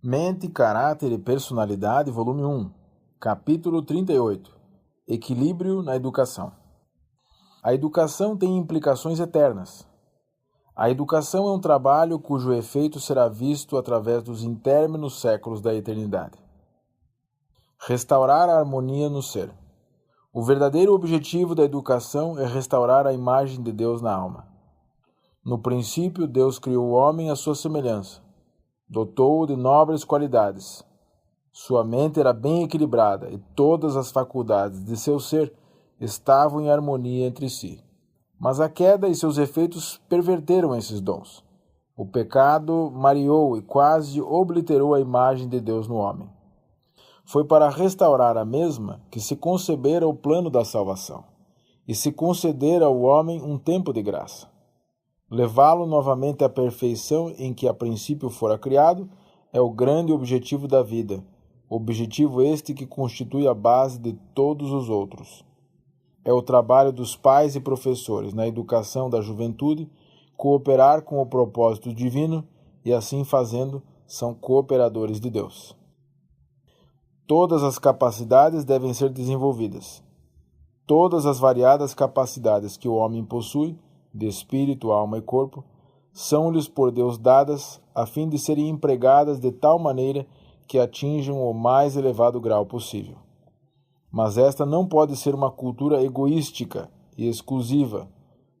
Mente, Caráter e Personalidade, volume 1, capítulo 38. Equilíbrio na educação. A educação tem implicações eternas. A educação é um trabalho cujo efeito será visto através dos interminos séculos da eternidade. Restaurar a harmonia no ser. O verdadeiro objetivo da educação é restaurar a imagem de Deus na alma. No princípio, Deus criou o homem à sua semelhança. Dotou-o de nobres qualidades. Sua mente era bem equilibrada e todas as faculdades de seu ser estavam em harmonia entre si. Mas a queda e seus efeitos perverteram esses dons. O pecado mareou e quase obliterou a imagem de Deus no homem. Foi para restaurar a mesma que se concebera o plano da salvação e se concedera ao homem um tempo de graça. Levá-lo novamente à perfeição em que a princípio fora criado é o grande objetivo da vida, objetivo este que constitui a base de todos os outros. É o trabalho dos pais e professores na educação da juventude cooperar com o propósito divino e, assim fazendo, são cooperadores de Deus. Todas as capacidades devem ser desenvolvidas. Todas as variadas capacidades que o homem possui, de espírito, alma e corpo, são-lhes por Deus dadas a fim de serem empregadas de tal maneira que atinjam o mais elevado grau possível. Mas esta não pode ser uma cultura egoística e exclusiva,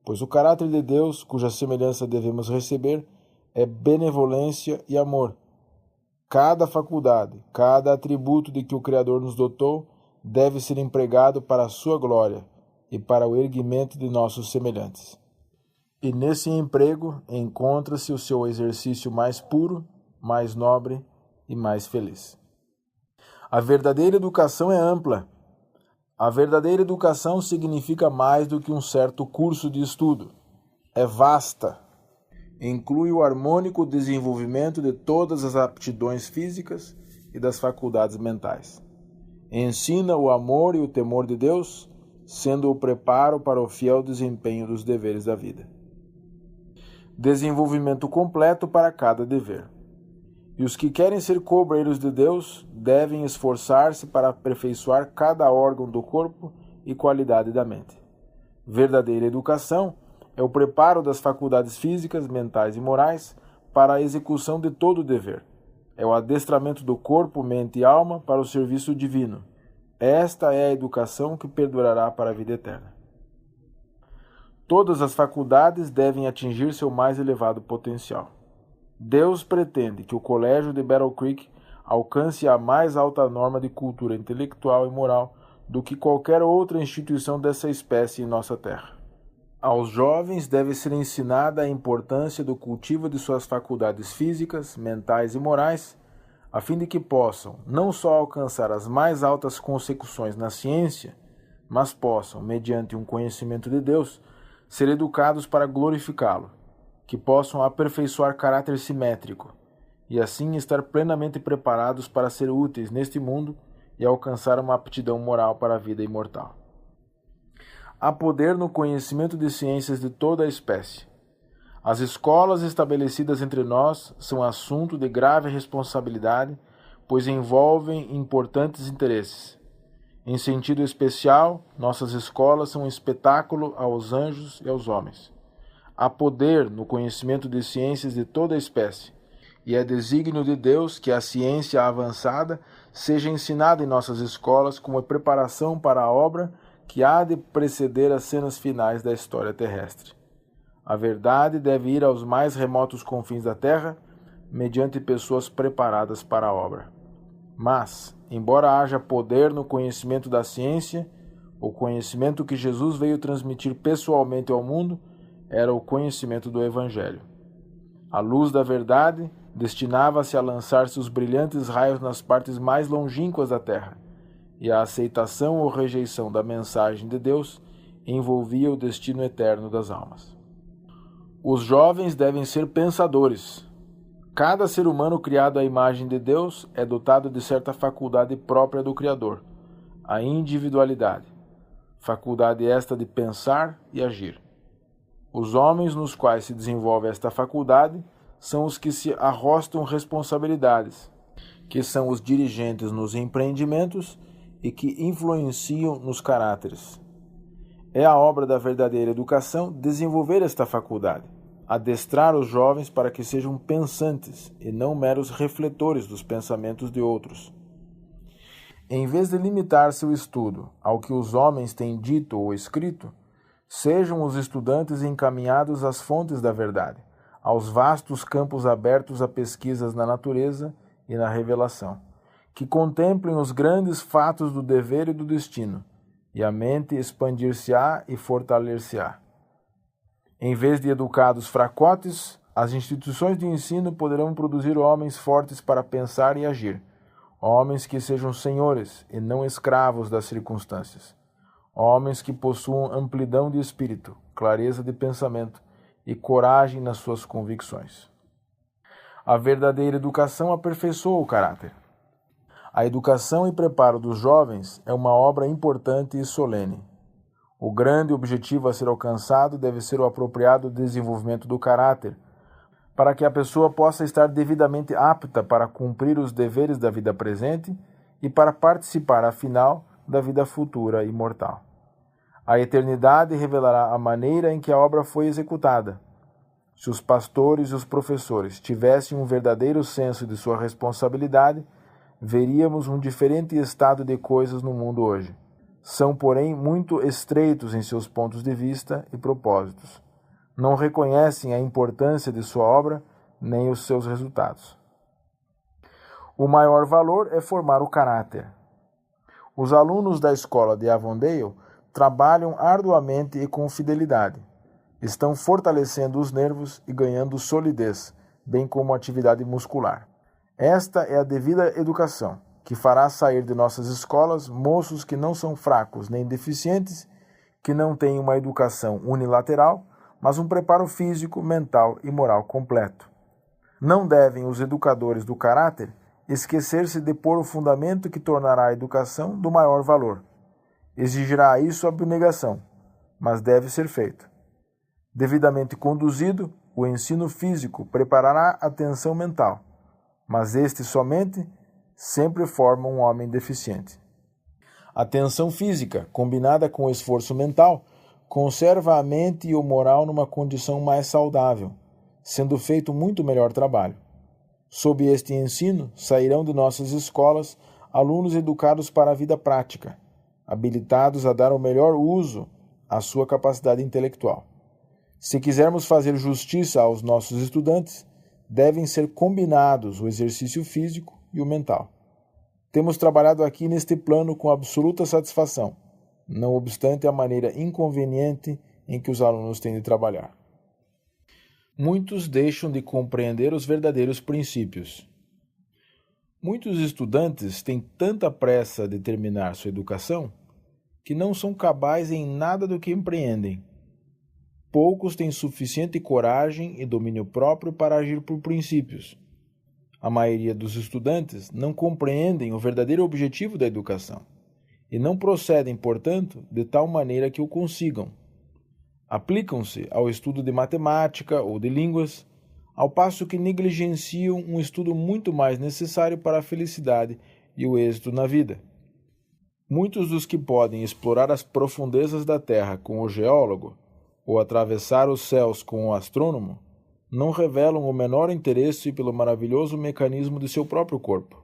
pois o caráter de Deus, cuja semelhança devemos receber, é benevolência e amor. Cada faculdade, cada atributo de que o Criador nos dotou, deve ser empregado para a sua glória e para o erguimento de nossos semelhantes. E nesse emprego encontra-se o seu exercício mais puro, mais nobre e mais feliz. A verdadeira educação é ampla. A verdadeira educação significa mais do que um certo curso de estudo. É vasta. Inclui o harmônico desenvolvimento de todas as aptidões físicas e das faculdades mentais. Ensina o amor e o temor de Deus, sendo o preparo para o fiel desempenho dos deveres da vida. Desenvolvimento completo para cada dever. E os que querem ser cobreiros de Deus devem esforçar-se para aperfeiçoar cada órgão do corpo e qualidade da mente. Verdadeira educação é o preparo das faculdades físicas, mentais e morais para a execução de todo o dever. É o adestramento do corpo, mente e alma para o serviço divino. Esta é a educação que perdurará para a vida eterna. Todas as faculdades devem atingir seu mais elevado potencial. Deus pretende que o Colégio de Battle Creek alcance a mais alta norma de cultura intelectual e moral do que qualquer outra instituição dessa espécie em nossa terra. Aos jovens deve ser ensinada a importância do cultivo de suas faculdades físicas, mentais e morais, a fim de que possam não só alcançar as mais altas consecuções na ciência, mas possam, mediante um conhecimento de Deus, ser educados para glorificá-lo, que possam aperfeiçoar caráter simétrico, e assim estar plenamente preparados para ser úteis neste mundo e alcançar uma aptidão moral para a vida imortal. Há poder no conhecimento de ciências de toda a espécie. As escolas estabelecidas entre nós são assunto de grave responsabilidade, pois envolvem importantes interesses. Em sentido especial, nossas escolas são um espetáculo aos anjos e aos homens. Há poder no conhecimento de ciências de toda a espécie, e é desígnio de Deus que a ciência avançada seja ensinada em nossas escolas como preparação para a obra que há de preceder as cenas finais da história terrestre. A verdade deve ir aos mais remotos confins da terra, mediante pessoas preparadas para a obra. Mas, embora haja poder no conhecimento da ciência, o conhecimento que Jesus veio transmitir pessoalmente ao mundo era o conhecimento do Evangelho. A luz da verdade destinava-se a lançar seus brilhantes raios nas partes mais longínquas da terra, e a aceitação ou rejeição da mensagem de Deus envolvia o destino eterno das almas. Os jovens devem ser pensadores. Cada ser humano criado à imagem de Deus é dotado de certa faculdade própria do Criador, a individualidade, faculdade esta de pensar e agir. Os homens nos quais se desenvolve esta faculdade são os que se arrostam responsabilidades que são os dirigentes nos empreendimentos e que influenciam nos caráteres. É a obra da verdadeira educação desenvolver esta faculdade, adestrar os jovens para que sejam pensantes e não meros refletores dos pensamentos de outros. Em vez de limitar seu estudo ao que os homens têm dito ou escrito, sejam os estudantes encaminhados às fontes da verdade, aos vastos campos abertos a pesquisas na natureza e na revelação, que contemplem os grandes fatos do dever e do destino, e a mente expandir-se-á e fortalecer-se-á. Em vez de educados fracotes, as instituições de ensino poderão produzir homens fortes para pensar e agir, homens que sejam senhores e não escravos das circunstâncias, homens que possuam amplidão de espírito, clareza de pensamento e coragem nas suas convicções. A verdadeira educação aperfeiçoa o caráter. A educação e preparo dos jovens é uma obra importante e solene. O grande objetivo a ser alcançado deve ser o apropriado desenvolvimento do caráter, para que a pessoa possa estar devidamente apta para cumprir os deveres da vida presente e para participar, afinal, da vida futura e imortal. A eternidade revelará a maneira em que a obra foi executada. Se os pastores e os professores tivessem um verdadeiro senso de sua responsabilidade, veríamos um diferente estado de coisas no mundo hoje. São, porém, muito estreitos em seus pontos de vista e propósitos. Não reconhecem a importância de sua obra nem os seus resultados. O maior valor é formar o caráter. Os alunos da escola de Avondale trabalham arduamente e com fidelidade. Estão fortalecendo os nervos e ganhando solidez, bem como atividade muscular. Esta é a devida educação, que fará sair de nossas escolas moços que não são fracos nem deficientes, que não têm uma educação unilateral, mas um preparo físico, mental e moral completo. Não devem os educadores do caráter esquecer-se de pôr o fundamento que tornará a educação do maior valor. Exigirá isso a abnegação, mas deve ser feito. Devidamente conduzido, o ensino físico preparará a atenção mental, mas este somente sempre forma um homem deficiente. A atenção física, combinada com o esforço mental, conserva a mente e o moral numa condição mais saudável, sendo feito muito melhor trabalho. Sob este ensino, sairão de nossas escolas alunos educados para a vida prática, habilitados a dar o melhor uso à sua capacidade intelectual. Se quisermos fazer justiça aos nossos estudantes, devem ser combinados o exercício físico e o mental. Temos trabalhado aqui neste plano com absoluta satisfação, não obstante a maneira inconveniente em que os alunos têm de trabalhar. Muitos deixam de compreender os verdadeiros princípios. Muitos estudantes têm tanta pressa de terminar sua educação que não são cabais em nada do que empreendem. Poucos têm suficiente coragem e domínio próprio para agir por princípios. A maioria dos estudantes não compreendem o verdadeiro objetivo da educação e não procedem, portanto, de tal maneira que o consigam. Aplicam-se ao estudo de matemática ou de línguas, ao passo que negligenciam um estudo muito mais necessário para a felicidade e o êxito na vida. Muitos dos que podem explorar as profundezas da Terra com o geólogo ou atravessar os céus com o astrônomo não revelam o menor interesse pelo maravilhoso mecanismo de seu próprio corpo.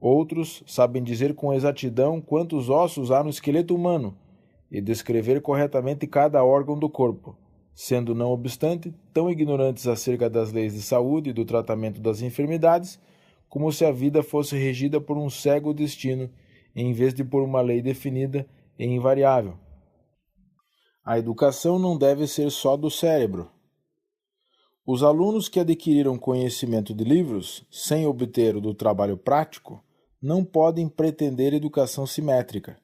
Outros sabem dizer com exatidão quantos ossos há no esqueleto humano e descrever corretamente cada órgão do corpo, sendo, não obstante, tão ignorantes acerca das leis de saúde e do tratamento das enfermidades, como se a vida fosse regida por um cego destino, em vez de por uma lei definida e invariável. A educação não deve ser só do cérebro. Os alunos que adquiriram conhecimento de livros, sem obter o do trabalho prático, não podem pretender educação simétrica.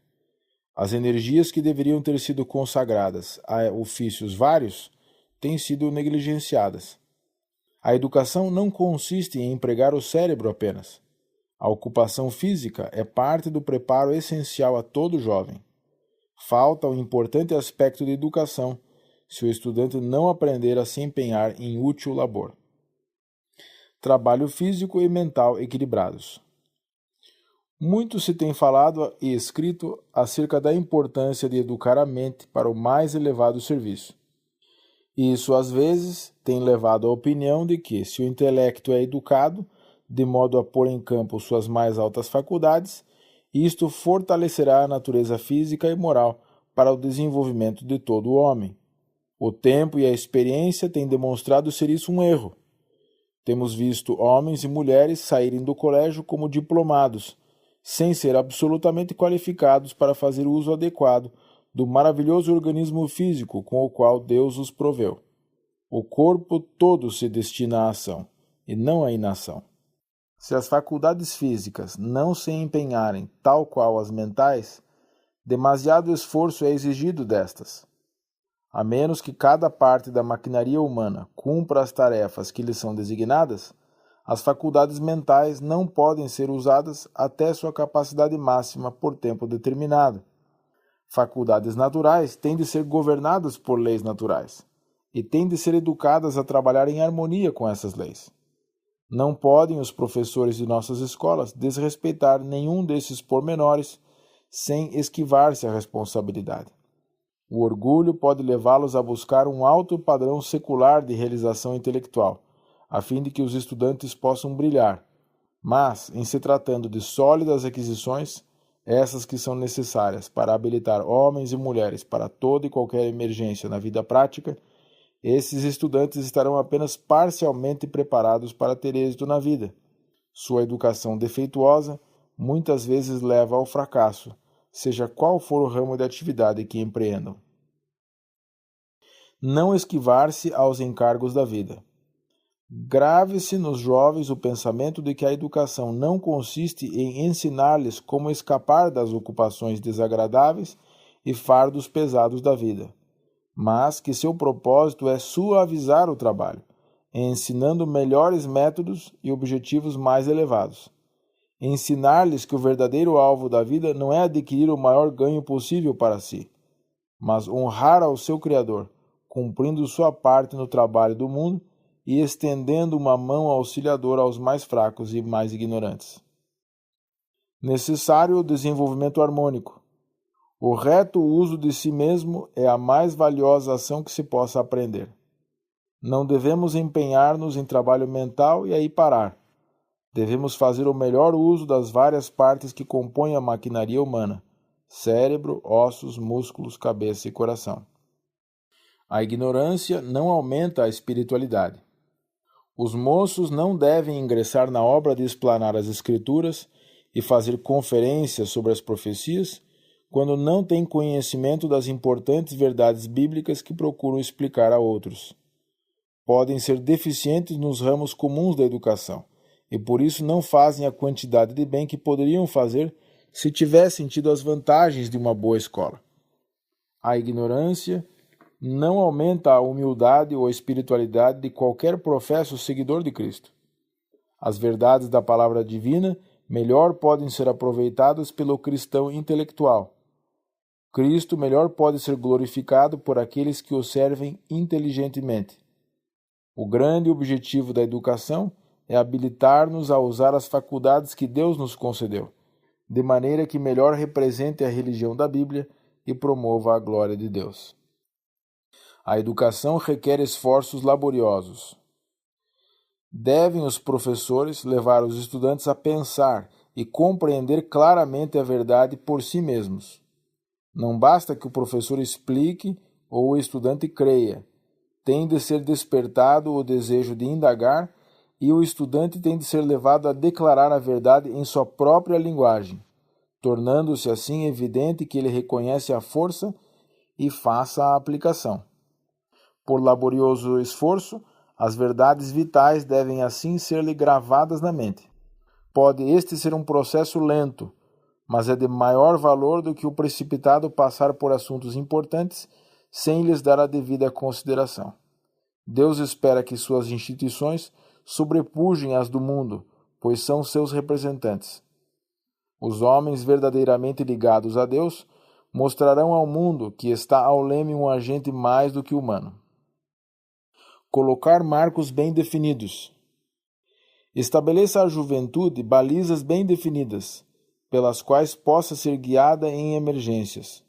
As energias que deveriam ter sido consagradas a ofícios vários têm sido negligenciadas. A educação não consiste em empregar o cérebro apenas. A ocupação física é parte do preparo essencial a todo jovem. Falta um importante aspecto de educação se o estudante não aprender a se empenhar em útil labor. trabalho físico e mental equilibrados. Muito se tem falado e escrito acerca da importância de educar a mente para o mais elevado serviço. Isso, às vezes, tem levado à opinião de que, se o intelecto é educado, de modo a pôr em campo suas mais altas faculdades, isto fortalecerá a natureza física e moral para o desenvolvimento de todo o homem. O tempo e a experiência têm demonstrado ser isso um erro. Temos visto homens e mulheres saírem do colégio como diplomados, sem ser absolutamente qualificados para fazer uso adequado do maravilhoso organismo físico com o qual Deus os proveu. O corpo todo se destina à ação, e não à inação. Se as faculdades físicas não se empenharem tal qual as mentais, demasiado esforço é exigido destas. A menos que cada parte da maquinaria humana cumpra as tarefas que lhe são designadas, as faculdades mentais não podem ser usadas até sua capacidade máxima por tempo determinado. Faculdades naturais têm de ser governadas por leis naturais e têm de ser educadas a trabalhar em harmonia com essas leis. Não podem os professores de nossas escolas desrespeitar nenhum desses pormenores sem esquivar-se à responsabilidade. O orgulho pode levá-los a buscar um alto padrão secular de realização intelectual, a fim de que os estudantes possam brilhar. Mas, em se tratando de sólidas aquisições, essas que são necessárias para habilitar homens e mulheres para toda e qualquer emergência na vida prática, esses estudantes estarão apenas parcialmente preparados para ter êxito na vida. Sua educação defeituosa muitas vezes leva ao fracasso, seja qual for o ramo de atividade que empreendam. Não esquivar-se aos encargos da vida. Grave-se nos jovens o pensamento de que a educação não consiste em ensinar-lhes como escapar das ocupações desagradáveis e fardos pesados da vida, mas que seu propósito é suavizar o trabalho, ensinando melhores métodos e objetivos mais elevados. Ensinar-lhes que o verdadeiro alvo da vida não é adquirir o maior ganho possível para si, mas honrar ao seu Criador, cumprindo sua parte no trabalho do mundo e estendendo uma mão auxiliadora aos mais fracos e mais ignorantes. Necessário o desenvolvimento harmônico. O reto uso de si mesmo é a mais valiosa ação que se possa aprender. Não devemos empenhar-nos em trabalho mental e aí parar. Devemos fazer o melhor uso das várias partes que compõem a maquinaria humana: cérebro, ossos, músculos, cabeça e coração. A ignorância não aumenta a espiritualidade. Os moços não devem ingressar na obra de explanar as Escrituras e fazer conferências sobre as profecias quando não têm conhecimento das importantes verdades bíblicas que procuram explicar a outros. Podem ser deficientes nos ramos comuns da educação e por isso não fazem a quantidade de bem que poderiam fazer se tivessem tido as vantagens de uma boa escola. A ignorância não aumenta a humildade ou a espiritualidade de qualquer professo seguidor de Cristo. As verdades da palavra divina melhor podem ser aproveitadas pelo cristão intelectual. Cristo melhor pode ser glorificado por aqueles que o servem inteligentemente. O grande objetivo da educação é habilitar-nos a usar as faculdades que Deus nos concedeu, de maneira que melhor represente a religião da Bíblia e promova a glória de Deus. A educação requer esforços laboriosos. Devem os professores levar os estudantes a pensar e compreender claramente a verdade por si mesmos. Não basta que o professor explique ou o estudante creia. Tem de ser despertado o desejo de indagar e o estudante tem de ser levado a declarar a verdade em sua própria linguagem, tornando-se assim evidente que ele reconhece a força e faça a aplicação. Por laborioso esforço, as verdades vitais devem assim ser-lhe gravadas na mente. Pode este ser um processo lento, mas é de maior valor do que o precipitado passar por assuntos importantes sem lhes dar a devida consideração. Deus espera que suas instituições sobrepujem as do mundo, pois são seus representantes. Os homens verdadeiramente ligados a Deus mostrarão ao mundo que está ao leme um agente mais do que humano. Colocar marcos bem definidos. Estabeleça à juventude balizas bem definidas, pelas quais possa ser guiada em emergências.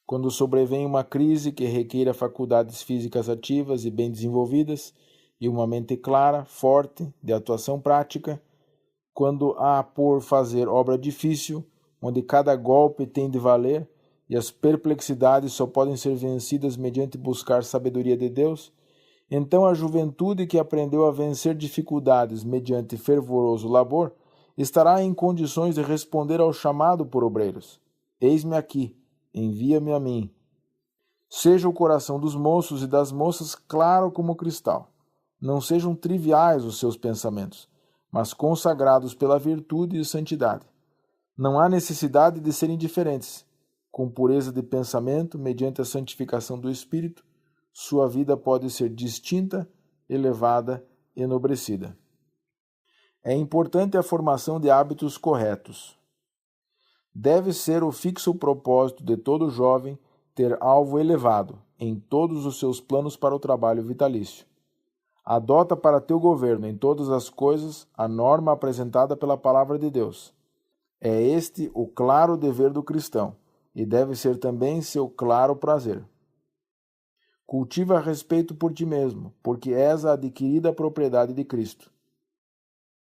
Quando sobrevém uma crise que requeira faculdades físicas ativas e bem desenvolvidas, e uma mente clara, forte, de atuação prática, quando há por fazer obra difícil, onde cada golpe tem de valer, e as perplexidades só podem ser vencidas mediante buscar sabedoria de Deus, então a juventude que aprendeu a vencer dificuldades mediante fervoroso labor, estará em condições de responder ao chamado por obreiros. Eis-me aqui, envia-me a mim. Seja o coração dos moços e das moças claro como cristal. Não sejam triviais os seus pensamentos, mas consagrados pela virtude e santidade. Não há necessidade de serem diferentes. Com pureza de pensamento, mediante a santificação do espírito, sua vida pode ser distinta, elevada, enobrecida. É importante a formação de hábitos corretos. Deve ser o fixo propósito de todo jovem ter alvo elevado em todos os seus planos para o trabalho vitalício. Adota para teu governo em todas as coisas a norma apresentada pela palavra de Deus. É este o claro dever do cristão, e deve ser também seu claro prazer. Cultiva respeito por ti mesmo, porque és a adquirida propriedade de Cristo.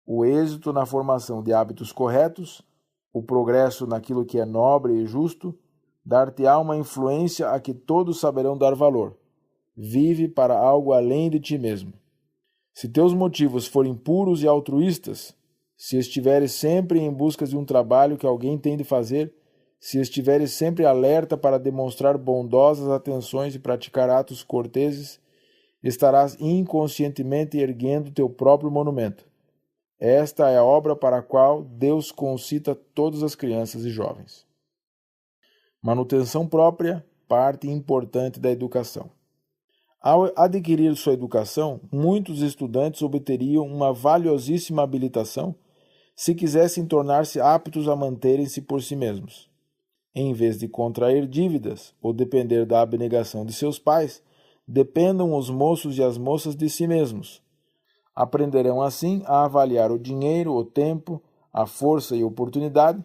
O êxito na formação de hábitos corretos, o progresso naquilo que é nobre e justo, dar-te-á uma influência a que todos saberão dar valor. Vive para algo além de ti mesmo. Se teus motivos forem puros e altruístas, se estiveres sempre em busca de um trabalho que alguém tem de fazer, se estiveres sempre alerta para demonstrar bondosas atenções e praticar atos corteses, estarás inconscientemente erguendo teu próprio monumento. Esta é a obra para a qual Deus concita todas as crianças e jovens. Manutenção própria, parte importante da educação. Ao adquirir sua educação, muitos estudantes obteriam uma valiosíssima habilitação se quisessem tornar-se aptos a manterem-se por si mesmos. Em vez de contrair dívidas ou depender da abnegação de seus pais, dependam os moços e as moças de si mesmos. Aprenderão assim a avaliar o dinheiro, o tempo, a força e a oportunidade,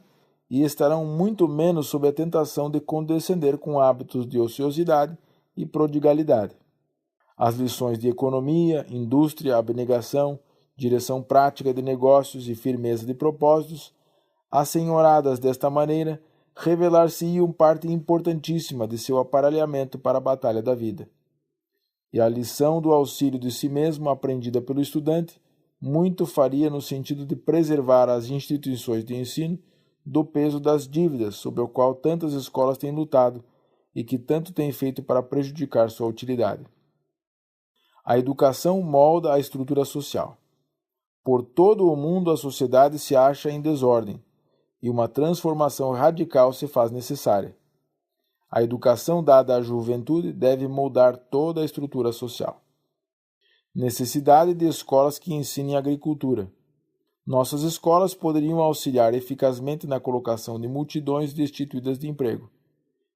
e estarão muito menos sob a tentação de condescender com hábitos de ociosidade e prodigalidade. As lições de economia, indústria, abnegação, direção prática de negócios e firmeza de propósitos, assenhoradas desta maneira, revelar-se-iam parte importantíssima de seu aparelhamento para a batalha da vida. E a lição do auxílio de si mesmo aprendida pelo estudante muito faria no sentido de preservar as instituições de ensino do peso das dívidas sobre o qual tantas escolas têm lutado e que tanto têm feito para prejudicar sua utilidade. A educação molda a estrutura social. Por todo o mundo a sociedade se acha em desordem e uma transformação radical se faz necessária. A educação dada à juventude deve moldar toda a estrutura social. Necessidade de escolas que ensinem agricultura. Nossas escolas poderiam auxiliar eficazmente na colocação de multidões destituídas de emprego.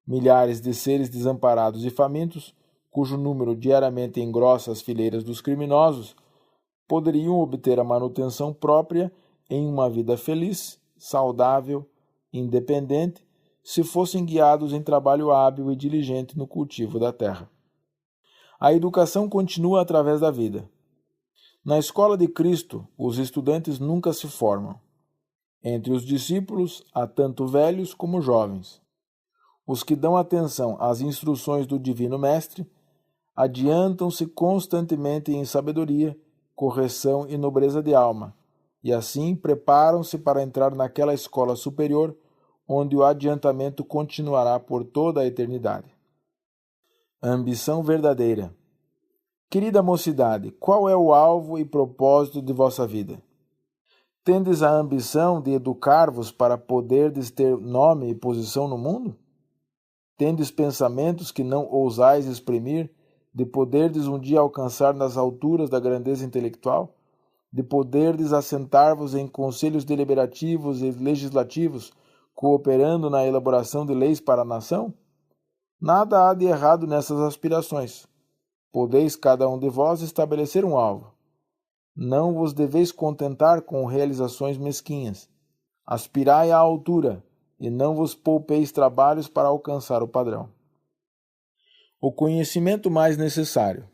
Milhares de seres desamparados e famintos, cujo número diariamente engrossa as fileiras dos criminosos, poderiam obter a manutenção própria em uma vida feliz, saudável, independente, se fossem guiados em trabalho hábil e diligente no cultivo da terra. A educação continua através da vida. Na escola de Cristo, os estudantes nunca se formam. Entre os discípulos há tanto velhos como jovens. Os que dão atenção às instruções do Divino Mestre adiantam-se constantemente em sabedoria, correção e nobreza de alma, e assim preparam-se para entrar naquela escola superior onde o adiantamento continuará por toda a eternidade. Ambição verdadeira. Querida mocidade, qual é o alvo e propósito de vossa vida? Tendes a ambição de educar-vos para poderdes ter nome e posição no mundo? Tendes pensamentos que não ousais exprimir, de poderdes um dia alcançar nas alturas da grandeza intelectual? De poderdes assentar-vos em conselhos deliberativos e legislativos, cooperando na elaboração de leis para a nação? Nada há de errado nessas aspirações. Podeis cada um de vós estabelecer um alvo. Não vos deveis contentar com realizações mesquinhas. Aspirai à altura, e não vos poupeis trabalhos para alcançar o padrão. O conhecimento mais necessário.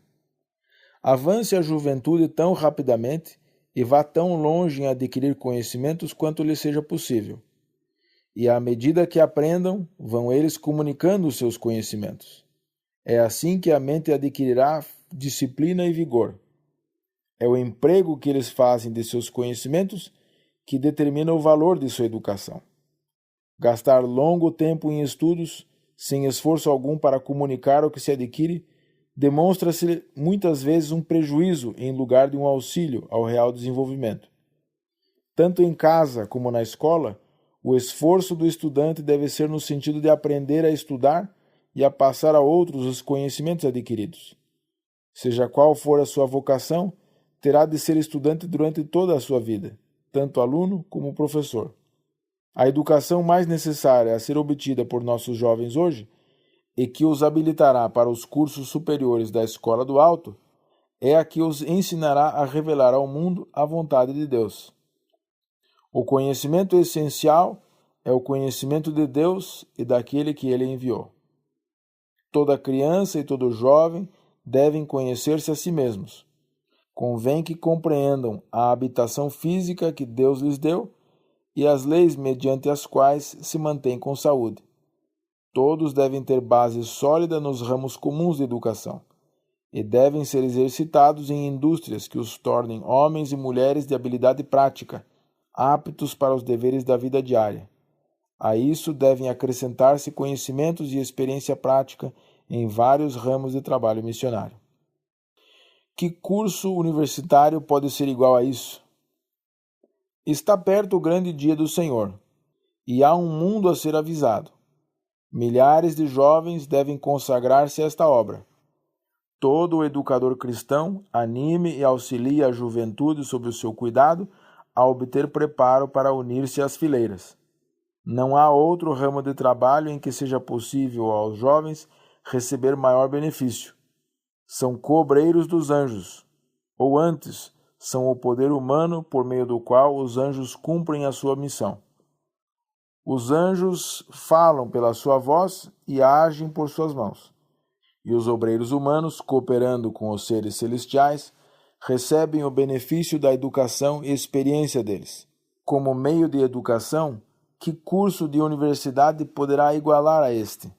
Avance a juventude tão rapidamente e vá tão longe em adquirir conhecimentos quanto lhe seja possível. E à medida que aprendam, vão eles comunicando os seus conhecimentos. É assim que a mente adquirirá disciplina e vigor. É o emprego que eles fazem de seus conhecimentos que determina o valor de sua educação. Gastar longo tempo em estudos, sem esforço algum para comunicar o que se adquire, demonstra-se muitas vezes um prejuízo em lugar de um auxílio ao real desenvolvimento. Tanto em casa como na escola, o esforço do estudante deve ser no sentido de aprender a estudar e a passar a outros os conhecimentos adquiridos. Seja qual for a sua vocação, terá de ser estudante durante toda a sua vida, tanto aluno como professor. A educação mais necessária a ser obtida por nossos jovens hoje, e que os habilitará para os cursos superiores da Escola do Alto, é a que os ensinará a revelar ao mundo a vontade de Deus. O conhecimento essencial é o conhecimento de Deus e daquele que Ele enviou. Toda criança e todo jovem devem conhecer-se a si mesmos. Convém que compreendam a habitação física que Deus lhes deu e as leis mediante as quais se mantém com saúde. Todos devem ter base sólida nos ramos comuns de educação e devem ser exercitados em indústrias que os tornem homens e mulheres de habilidade prática, aptos para os deveres da vida diária. A isso devem acrescentar-se conhecimentos e experiência prática em vários ramos de trabalho missionário. Que curso universitário pode ser igual a isso? Está perto o grande dia do Senhor, e há um mundo a ser avisado. Milhares de jovens devem consagrar-se a esta obra. Todo o educador cristão anime e auxilie a juventude sob o seu cuidado a obter preparo para unir-se às fileiras. Não há outro ramo de trabalho em que seja possível aos jovens receber maior benefício. São coobreiros dos anjos, ou antes, são o poder humano por meio do qual os anjos cumprem a sua missão. Os anjos falam pela sua voz e agem por suas mãos. E os obreiros humanos, cooperando com os seres celestiais, recebem o benefício da educação e experiência deles. Como meio de educação, que curso de universidade poderá igualar a este?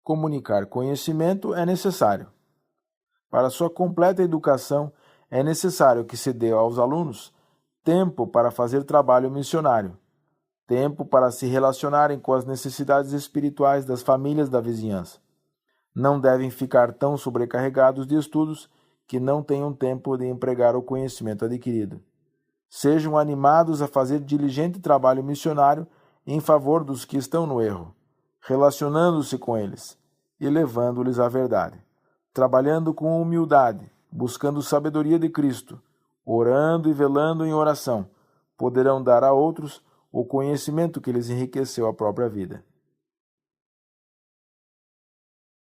Comunicar conhecimento é necessário. Para sua completa educação, é necessário que se dê aos alunos tempo para fazer trabalho missionário, tempo para se relacionarem com as necessidades espirituais das famílias da vizinhança. Não devem ficar tão sobrecarregados de estudos que não tenham tempo de empregar o conhecimento adquirido. Sejam animados a fazer diligente trabalho missionário em favor dos que estão no erro, relacionando-se com eles e levando-lhes à verdade, trabalhando com humildade, buscando sabedoria de Cristo, orando e velando em oração, poderão dar a outros o conhecimento que lhes enriqueceu a própria vida.